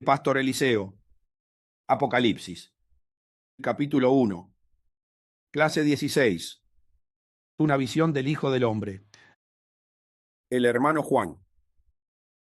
Pastor Eliseo, Apocalipsis, capítulo 1, clase 16, una visión del Hijo del Hombre. El hermano Juan,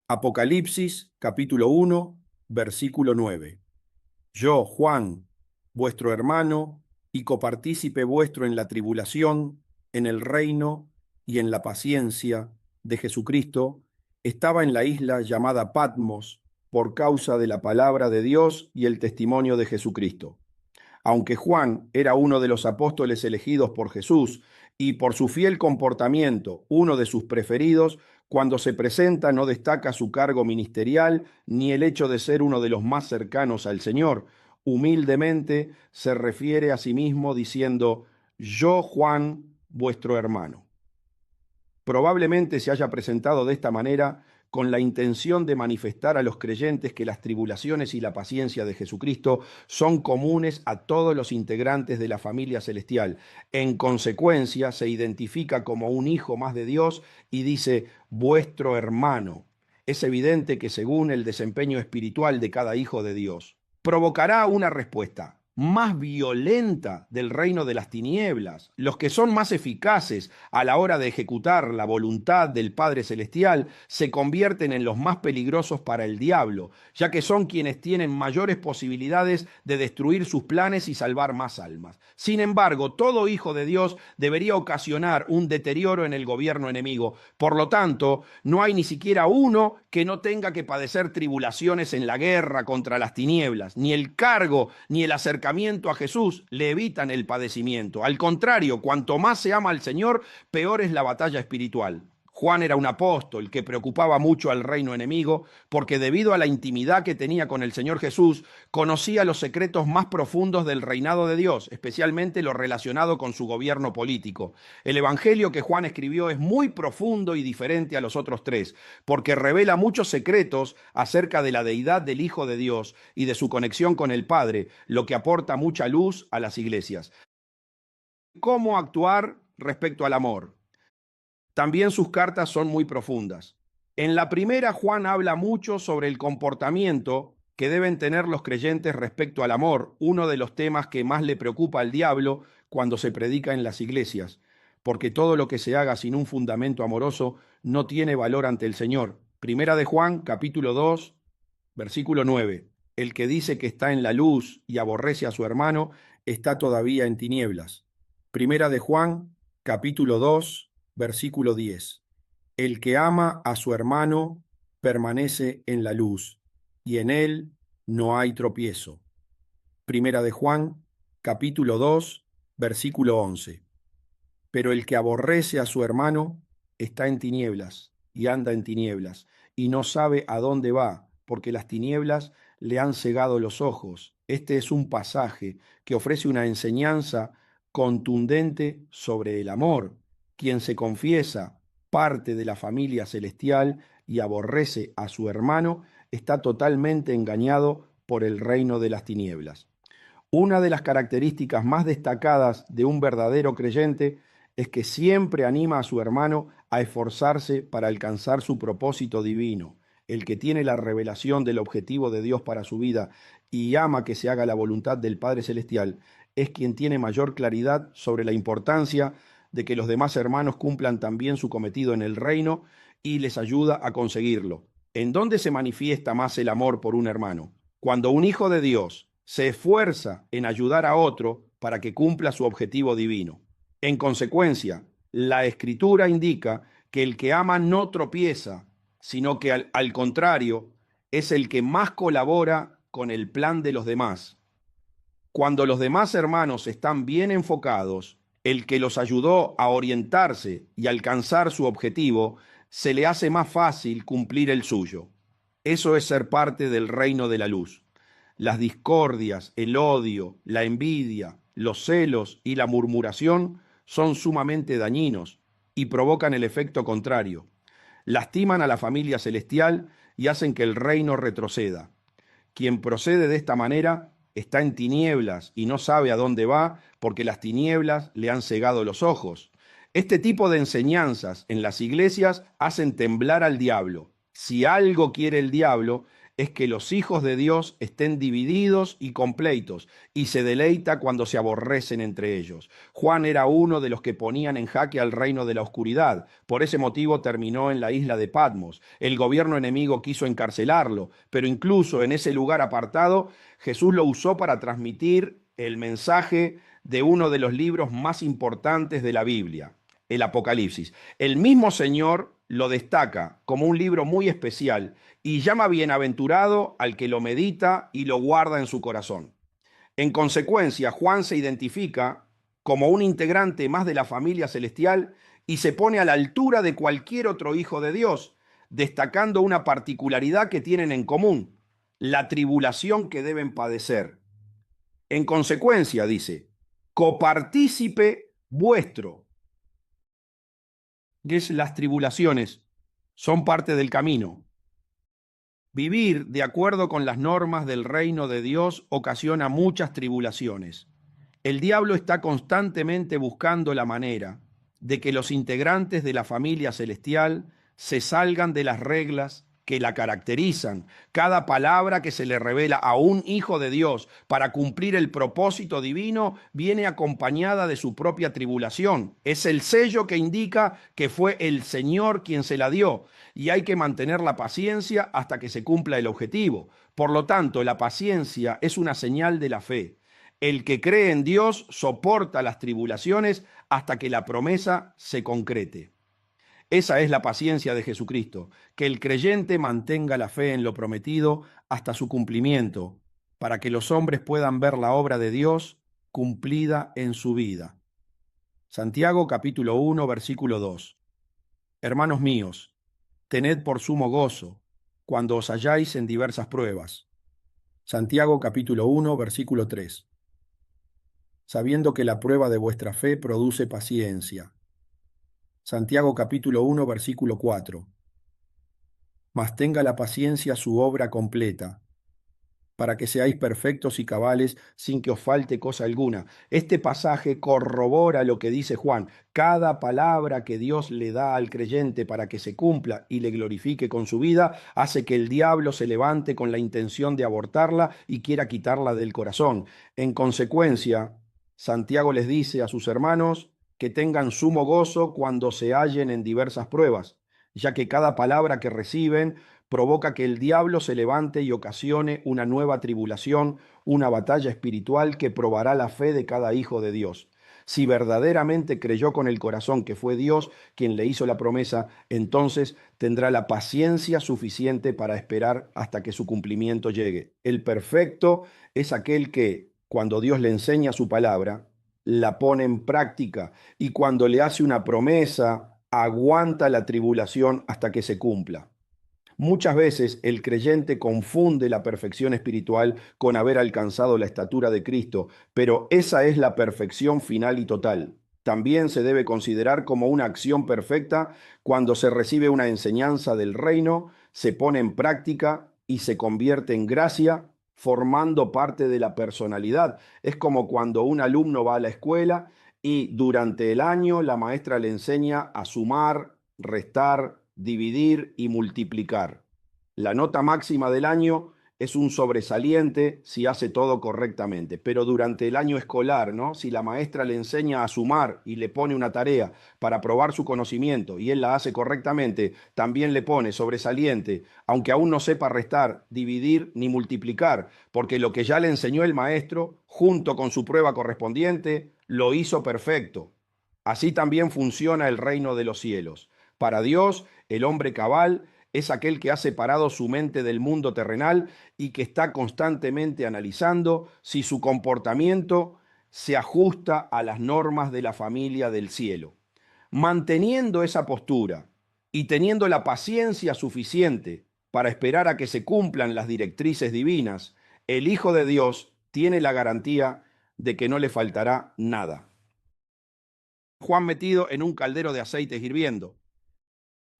Apocalipsis, capítulo 1, versículo 9. Yo, Juan, vuestro hermano y copartícipe vuestro en la tribulación, en el reino y en la paciencia de Jesucristo, estaba en la isla llamada Patmos por causa de la palabra de Dios y el testimonio de Jesucristo. Aunque Juan era uno de los apóstoles elegidos por Jesús y por su fiel comportamiento, uno de sus preferidos, cuando se presenta no destaca su cargo ministerial ni el hecho de ser uno de los más cercanos al Señor. Humildemente se refiere a sí mismo diciendo: yo, Juan, vuestro hermano. Probablemente se haya presentado de esta manera con la intención de manifestar a los creyentes que las tribulaciones y la paciencia de Jesucristo son comunes a todos los integrantes de la familia celestial. En consecuencia, se identifica como un hijo más de Dios y dice: vuestro hermano. Es evidente que según el desempeño espiritual de cada hijo de Dios, provocará una respuesta más violenta del reino de las tinieblas. Los que son más eficaces a la hora de ejecutar la voluntad del Padre Celestial se convierten en los más peligrosos para el diablo, ya que son quienes tienen mayores posibilidades de destruir sus planes y salvar más almas. Sin embargo, todo hijo de Dios debería ocasionar un deterioro en el gobierno enemigo. Por lo tanto, no hay ni siquiera uno que no tenga que padecer tribulaciones en la guerra contra las tinieblas. Ni el cargo ni el acercamiento a Jesús le evitan el padecimiento. Al contrario, cuanto más se ama al Señor, peor es la batalla espiritual. Juan era un apóstol que preocupaba mucho al reino enemigo porque debido a la intimidad que tenía con el Señor Jesús, conocía los secretos más profundos del reinado de Dios, especialmente lo relacionado con su gobierno político. El evangelio que Juan escribió es muy profundo y diferente a los otros tres, porque revela muchos secretos acerca de la deidad del Hijo de Dios y de su conexión con el Padre, lo que aporta mucha luz a las iglesias. ¿Cómo actuar respecto al amor? También sus cartas son muy profundas. En la primera, Juan habla mucho sobre el comportamiento que deben tener los creyentes respecto al amor, uno de los temas que más le preocupa al diablo cuando se predica en las iglesias, porque todo lo que se haga sin un fundamento amoroso no tiene valor ante el Señor. Primera de Juan, capítulo 2, versículo 9. El que dice que está en la luz y aborrece a su hermano, está todavía en tinieblas. Primera de Juan, capítulo 2, versículo 10. El que ama a su hermano permanece en la luz, y en él no hay tropiezo. Primera de Juan, capítulo 2, versículo 11. Pero el que aborrece a su hermano está en tinieblas, y anda en tinieblas, y no sabe a dónde va, porque las tinieblas le han cegado los ojos. Este es un pasaje que ofrece una enseñanza contundente sobre el amor. Quien se confiesa parte de la familia celestial y aborrece a su hermano, está totalmente engañado por el reino de las tinieblas. Una de las características más destacadas de un verdadero creyente es que siempre anima a su hermano a esforzarse para alcanzar su propósito divino. El que tiene la revelación del objetivo de Dios para su vida y ama que se haga la voluntad del Padre Celestial, es quien tiene mayor claridad sobre la importancia de que los demás hermanos cumplan también su cometido en el reino y les ayuda a conseguirlo. ¿En dónde se manifiesta más el amor por un hermano? Cuando un hijo de Dios se esfuerza en ayudar a otro para que cumpla su objetivo divino. En consecuencia, la Escritura indica que el que ama no tropieza, sino que al contrario, es el que más colabora con el plan de los demás. Cuando los demás hermanos están bien enfocados, el que los ayudó a orientarse y alcanzar su objetivo, se le hace más fácil cumplir el suyo. Eso es ser parte del reino de la luz. Las discordias, el odio, la envidia, los celos y la murmuración son sumamente dañinos y provocan el efecto contrario. Lastiman a la familia celestial y hacen que el reino retroceda. Quien procede de esta manera está en tinieblas y no sabe a dónde va porque las tinieblas le han cegado los ojos. Este tipo de enseñanzas en las iglesias hacen temblar al diablo. Si algo quiere el diablo es que los hijos de Dios estén divididos y completos, y se deleita cuando se aborrecen entre ellos. Juan era uno de los que ponían en jaque al reino de la oscuridad. Por ese motivo terminó en la isla de Patmos. El gobierno enemigo quiso encarcelarlo, pero incluso en ese lugar apartado, Jesús lo usó para transmitir el mensaje de uno de los libros más importantes de la Biblia, el Apocalipsis. El mismo Señor lo destaca como un libro muy especial y llama bienaventurado al que lo medita y lo guarda en su corazón. En consecuencia, Juan se identifica como un integrante más de la familia celestial y se pone a la altura de cualquier otro hijo de Dios, destacando una particularidad que tienen en común, la tribulación que deben padecer. En consecuencia, dice, copartícipe vuestro, que es las tribulaciones, son parte del camino. Vivir de acuerdo con las normas del reino de Dios ocasiona muchas tribulaciones. El diablo está constantemente buscando la manera de que los integrantes de la familia celestial se salgan de las reglas que la caracterizan. Cada palabra que se le revela a un hijo de Dios para cumplir el propósito divino viene acompañada de su propia tribulación. Es el sello que indica que fue el Señor quien se la dio, y hay que mantener la paciencia hasta que se cumpla el objetivo. Por lo tanto, la paciencia es una señal de la fe. El que cree en Dios soporta las tribulaciones hasta que la promesa se concrete. Esa es la paciencia de Jesucristo, que el creyente mantenga la fe en lo prometido hasta su cumplimiento, para que los hombres puedan ver la obra de Dios cumplida en su vida. Santiago capítulo 1, versículo 2. Hermanos míos, tened por sumo gozo cuando os halláis en diversas pruebas. Santiago capítulo 1, versículo 3. Sabiendo que la prueba de vuestra fe produce paciencia. Santiago capítulo 1, versículo 4. Mas tenga la paciencia su obra completa, para que seáis perfectos y cabales sin que os falte cosa alguna. Este pasaje corrobora lo que dice Juan. Cada palabra que Dios le da al creyente para que se cumpla y le glorifique con su vida, hace que el diablo se levante con la intención de abortarla y quiera quitarla del corazón. En consecuencia, Santiago les dice a sus hermanos que tengan sumo gozo cuando se hallen en diversas pruebas, ya que cada palabra que reciben provoca que el diablo se levante y ocasione una nueva tribulación, una batalla espiritual que probará la fe de cada hijo de Dios. Si verdaderamente creyó con el corazón que fue Dios quien le hizo la promesa, entonces tendrá la paciencia suficiente para esperar hasta que su cumplimiento llegue. El perfecto es aquel que, cuando Dios le enseña su palabra, la pone en práctica, y cuando le hace una promesa, aguanta la tribulación hasta que se cumpla. Muchas veces el creyente confunde la perfección espiritual con haber alcanzado la estatura de Cristo, pero esa es la perfección final y total. También se debe considerar como una acción perfecta cuando se recibe una enseñanza del reino, se pone en práctica y se convierte en gracia, formando parte de la personalidad. Es como cuando un alumno va a la escuela y durante el año la maestra le enseña a sumar, restar, dividir y multiplicar. La nota máxima del año es un sobresaliente si hace todo correctamente, pero durante el año escolar, ¿no? Si la maestra le enseña a sumar y le pone una tarea para probar su conocimiento y él la hace correctamente, también le pone sobresaliente, aunque aún no sepa restar, dividir ni multiplicar, porque lo que ya le enseñó el maestro, junto con su prueba correspondiente, lo hizo perfecto. Así también funciona el reino de los cielos. Para Dios, el hombre cabal es aquel que ha separado su mente del mundo terrenal y que está constantemente analizando si su comportamiento se ajusta a las normas de la familia del cielo. Manteniendo esa postura y teniendo la paciencia suficiente para esperar a que se cumplan las directrices divinas, el Hijo de Dios tiene la garantía de que no le faltará nada. Juan metido en un caldero de aceite hirviendo.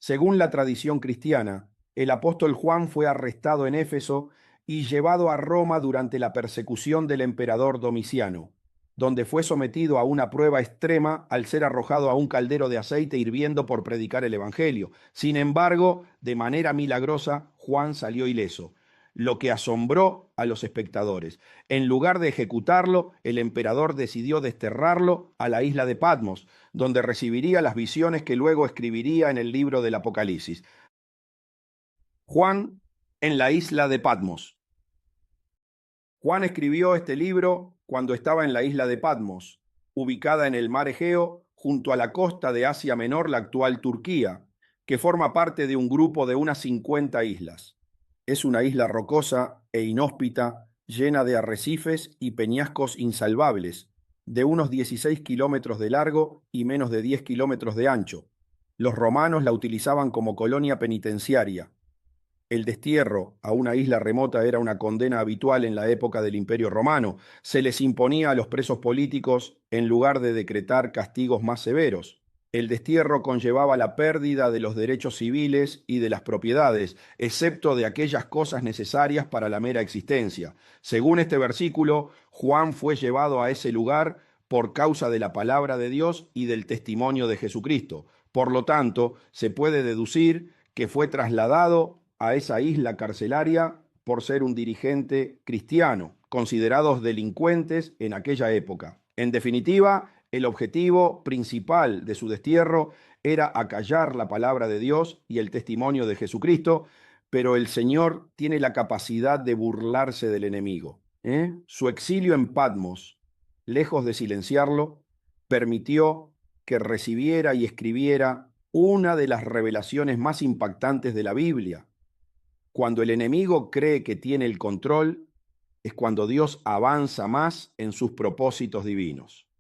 Según la tradición cristiana, el apóstol Juan fue arrestado en Éfeso y llevado a Roma durante la persecución del emperador Domiciano, donde fue sometido a una prueba extrema al ser arrojado a un caldero de aceite hirviendo por predicar el Evangelio. Sin embargo, de manera milagrosa, Juan salió ileso. lo que asombró a los espectadores. En lugar de ejecutarlo, el emperador decidió desterrarlo a la isla de Patmos, donde recibiría las visiones que luego escribiría en el libro del Apocalipsis. Juan en la isla de Patmos. Juan escribió este libro cuando estaba en la isla de Patmos, ubicada en el mar Egeo, junto a la costa de Asia Menor, la actual Turquía, que forma parte de un grupo de unas 50 islas. Es una isla rocosa e inhóspita, llena de arrecifes y peñascos insalvables, de unos 16 kilómetros de largo y menos de 10 kilómetros de ancho. Los romanos la utilizaban como colonia penitenciaria. El destierro a una isla remota era una condena habitual en la época del Imperio Romano. Se les imponía a los presos políticos en lugar de decretar castigos más severos. El destierro conllevaba la pérdida de los derechos civiles y de las propiedades, excepto de aquellas cosas necesarias para la mera existencia. Según este versículo, Juan fue llevado a ese lugar por causa de la palabra de Dios y del testimonio de Jesucristo. Por lo tanto, se puede deducir que fue trasladado a esa isla carcelaria por ser un dirigente cristiano, considerados delincuentes en aquella época. En definitiva, el objetivo principal de su destierro era acallar la palabra de Dios y el testimonio de Jesucristo, pero el Señor tiene la capacidad de burlarse del enemigo. Su exilio en Patmos, lejos de silenciarlo, permitió que recibiera y escribiera una de las revelaciones más impactantes de la Biblia. Cuando el enemigo cree que tiene el control, es cuando Dios avanza más en sus propósitos divinos.